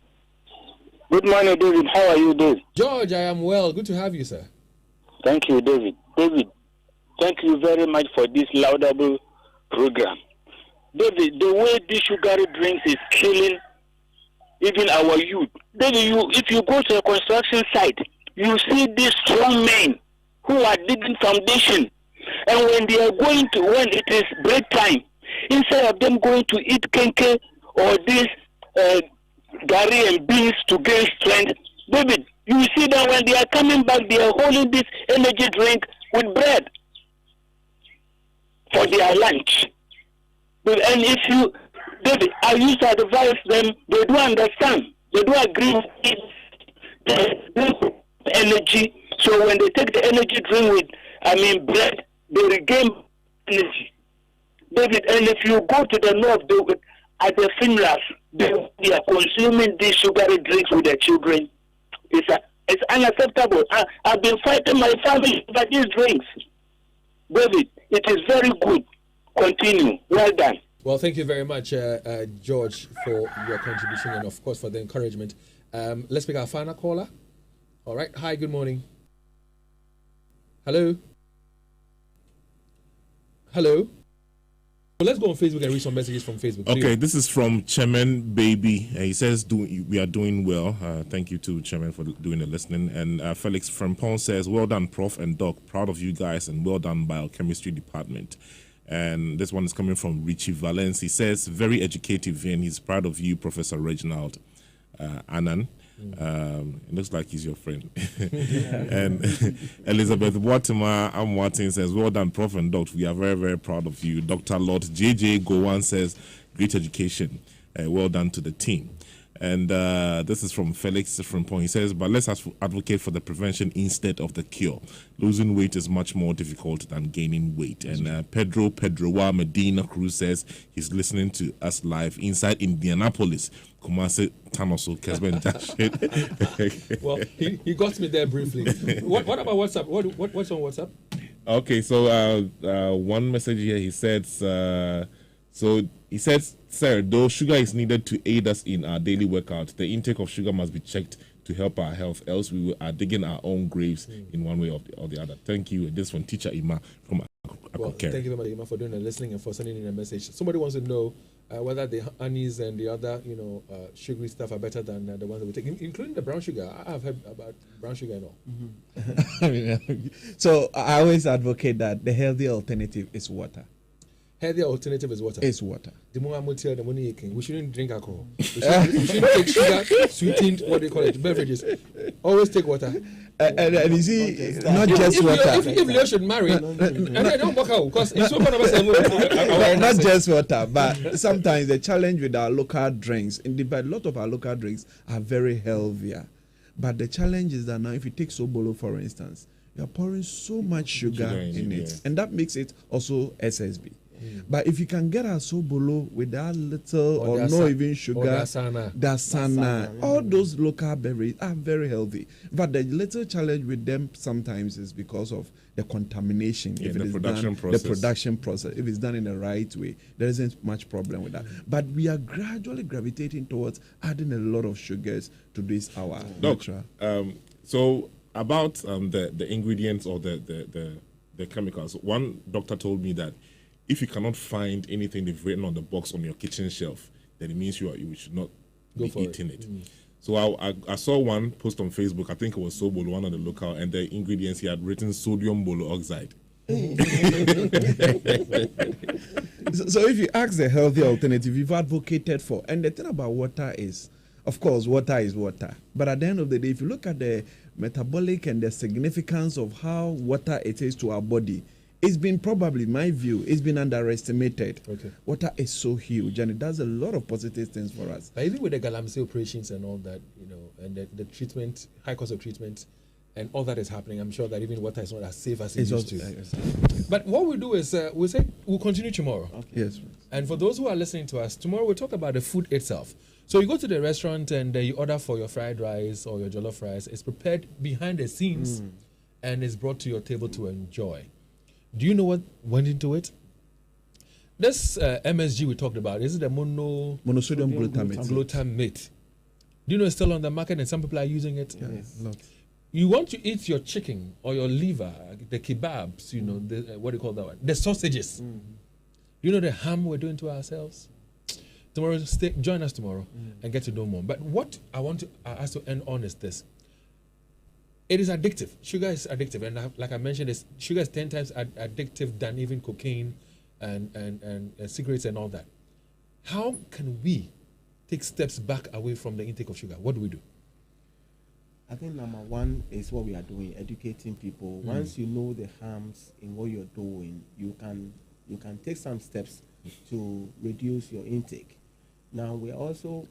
Good morning, David. How are you, Dave? George, I am well. Good to have you, sir. Thank you, David. David, thank you very much for this laudable program. David, the way this sugary drinks is killing even our youth. David, if you go to a construction site, you see these strong men who are digging foundation. And when they are when it is break time, instead of them going to eat kenke or this gari and beans to gain strength, David, you see that when they are coming back, they are holding this energy drink with bread for their lunch. And if you, David, I used to advise them, they do understand, they do agree with the energy. So when they take the energy drink with, bread, they regain energy. David, and if you go to the north, at the funerals, they are consuming these sugary drinks with their children. It's unacceptable. I've been fighting my family about these drinks. David, it is very good. Continue. Well done. Well, thank you very much, George, for your contribution and, of course, for the encouragement. Let's pick our final caller. All right. Hi, good morning. Hello? Hello? Well, let's go on Facebook and read some messages from Facebook. Okay, this is from Chairman Baby. He says, we are doing well. Thank you to Chairman for doing the listening. And Felix Frempon says, well done, Prof. and Doc. Proud of you guys and well done, Biochemistry Department. And this one is coming from Richie Valence. He says, very educative and he's proud of you, Professor Reginald Annan. It looks like he's your friend. And Elizabeth Watson says, well done, Prof. and Doc. We are very, very proud of you. Dr. Lord JJ Gowan says, great education. Well done to the team. And this is from Felix Frimpong. He says, but let's advocate for the prevention instead of the cure. Losing weight is much more difficult than gaining weight. And Pedro Medina Cruz says he's listening to us live inside Indianapolis. Kumasi Tanoso Kesben Jashid. Well, he got me there briefly. What about WhatsApp? What's on WhatsApp? Okay, so one message here, he says, sir, though sugar is needed to aid us in our daily workout, the intake of sugar must be checked to help our health, else we are digging our own graves in one way or the other. Thank you. This from Teacher Ima from Well, thank you very much, Ima, for doing the listening and for sending in a message. Somebody wants to know whether the honeys and the other, sugary stuff are better than the ones that we take, including the brown sugar. I've heard about brown sugar and all. So I always advocate that the healthy alternative is water. Healthy alternative is water. It's water. The more I'm tell the money we shouldn't drink alcohol. We shouldn't take sugar, sweetened, what do you call it, beverages. Always take water. And you see, not just water. If Leo should marry, and I don't work out because it's so fun of us. Not just water, but sometimes the challenge with our local drinks, a lot of our local drinks are very healthier. But the challenge is that now, if you take Sobolo, for instance, you're pouring so much sugar in it, and that makes it also SSB. But if you can get a Sobolo with that little or no even sugar, dasana, all those local beverages are very healthy. But the little challenge with them sometimes is because of the contamination. If it is done, the production process. If it's done in the right way, there isn't much problem with that. But we are gradually gravitating towards adding a lot of sugars to this our natural. So about the ingredients or the chemicals, one doctor told me that if you cannot find anything they've written on the box on your kitchen shelf, then it means you should not be eating it. So I saw one post on Facebook, I think it was Sobolo, one of the local, and the ingredients he had written sodium bolo oxide. So if you ask the healthy alternative, you've advocated for, and the thing about water is, of course, water is water. But at the end of the day, if you look at the metabolic and the significance of how water it is to our body, it's been probably, my view, it's been underestimated. Okay. Water is so huge and it does a lot of positive things for us. But even with the galamsey operations and all that, and the treatment, high cost of treatment, and all that is happening, I'm sure that even water is not as safe as it used to. But what we do is we'll continue tomorrow. Okay. Yes. And for those who are listening to us, tomorrow we'll talk about the food itself. So you go to the restaurant and you order for your fried rice or your jollof rice. It's prepared behind the scenes and is brought to your table to enjoy. Do you know what went into it? This MSG we talked about, is it the monosodium glutamate? Do you know it's still on the market and some people are using it? Yes. You want to eat your chicken or your liver, the kebabs, what do you call that one? The sausages. You know the harm we're doing to ourselves? Tomorrow, join us tomorrow and get to know more. But what I want to ask to end on is this. It is addictive. Sugar is addictive. And like I mentioned, sugar is 10 times addictive than even cocaine and cigarettes and all that. How can we take steps back away from the intake of sugar? What do we do? I think number one is what we are doing, educating people. Once you know the harms in what you're doing, you can take some steps to reduce your intake. Now, we're also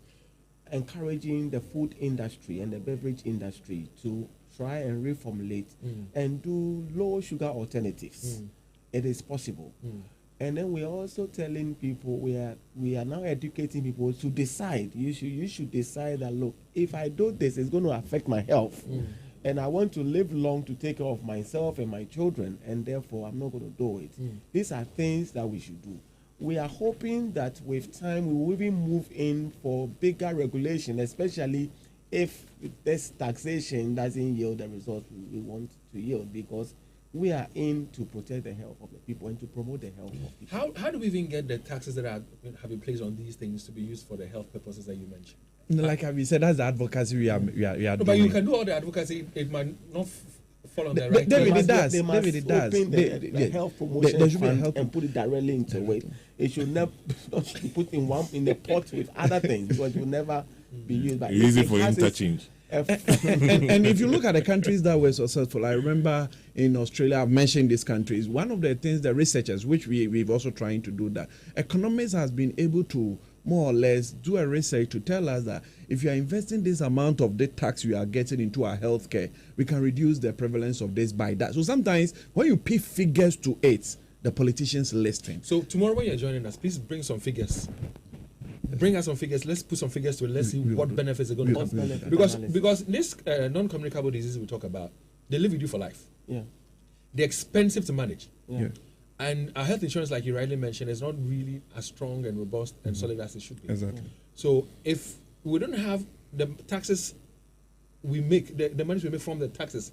encouraging the food industry and the beverage industry to try and reformulate and do low sugar alternatives. It is possible. And then we're also telling people, we are now educating people to decide. You should decide that, look, if I do this, it's going to affect my health. And I want to live long to take care of myself and my children, and therefore I'm not going to do it. These are things that we should do. We are hoping that with time we will even move in for bigger regulation, especially if this taxation doesn't yield the results we want to yield, because we are in to protect the health of the people and to promote the health of people. How do we even get the taxes that have been placed on these things to be used for the health purposes that you mentioned? Like we said, that's the advocacy we are doing. But you can do all the advocacy, it might not fall on the right. David, it does. They must open the health promotion fund and put it directly into it. It should never be put in the pot with other things, because it will never be used. But easy for interchange. And if you look at the countries that were successful, I remember in Australia, I've mentioned these countries. One of the things the researchers, which we've also trying to do, that economists has been able to more or less do a research to tell us that if you are investing this amount of the tax you are getting into our healthcare, we can reduce the prevalence of this by that. So sometimes when you put figures to it, the politicians listen. So tomorrow when you're joining us, please bring some figures. Bring us some figures. Let's put some figures to it. Let's see what benefits are going to come. Because this non-communicable disease we talk about, they live with you for life. Yeah. they're expensive to manage. Yeah. And our health insurance, like you rightly mentioned, is not really as strong and robust and solid as it should be. Exactly. So if we don't have the taxes we make, the money we make from the taxes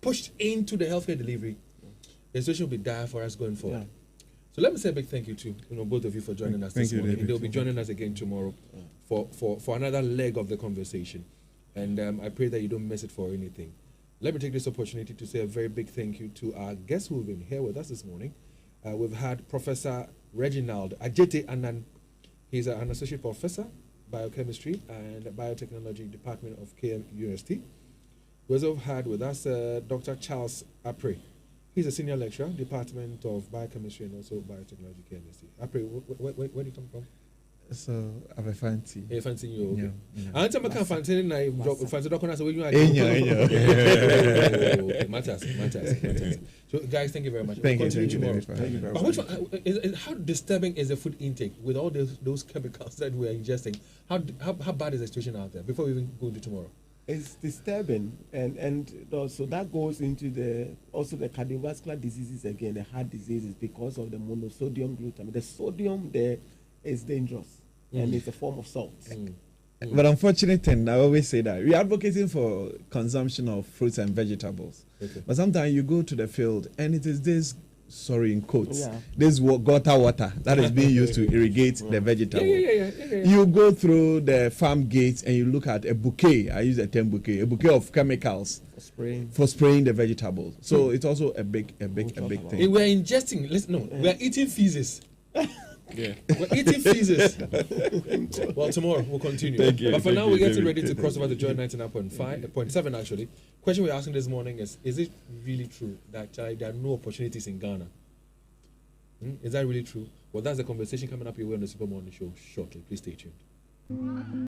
pushed into the healthcare delivery, the situation will be dire for us going forward. So let me say a big thank you to both of you for joining us this morning. They'll be joining us again tomorrow for another leg of the conversation. And I pray that you don't miss it for anything. Let me take this opportunity to say a very big thank you to our guests who have been here with us this morning. We've had Professor Reginald Akuetteh Anan. He's an associate professor, biochemistry and biotechnology department of KM University. We also had with us Dr. Charles Apre. He's a senior lecturer, Department of Biochemistry and also Biotechnology, KM University. Apre, where do you come from? So I have a fancy. A fancy you, okay. Yeah. And I'm fancy and I fancy document so you are. Matters. So guys, thank you very much. Thank you tomorrow. Thank you very much. But which one, how disturbing is the food intake with all those chemicals that we are ingesting? How bad is the situation out there before we even go to tomorrow? It's disturbing, and so that goes into the cardiovascular diseases again, the heart diseases, because of the monosodium glutamate. The sodium there is dangerous, and it's a form of salt. But unfortunately, I always say that we are advocating for consumption of fruits and vegetables. Okay. But sometimes you go to the field and it is this, in quotes, this gutter water that is being used to irrigate the vegetable. You go through the farm gates and you look at a bouquet. I use the term bouquet, a bouquet of chemicals for spraying the vegetables. So it's also a big thing. We're ingesting. We're eating feces. We're eating feces. Well, tomorrow we'll continue. But for now, we're getting ready to cross over to join 99.7 actually. Question we're asking this morning is it really true that there are no opportunities in Ghana? Is that really true? Well, that's the conversation coming up here on the Super Morning Show shortly. Please stay tuned.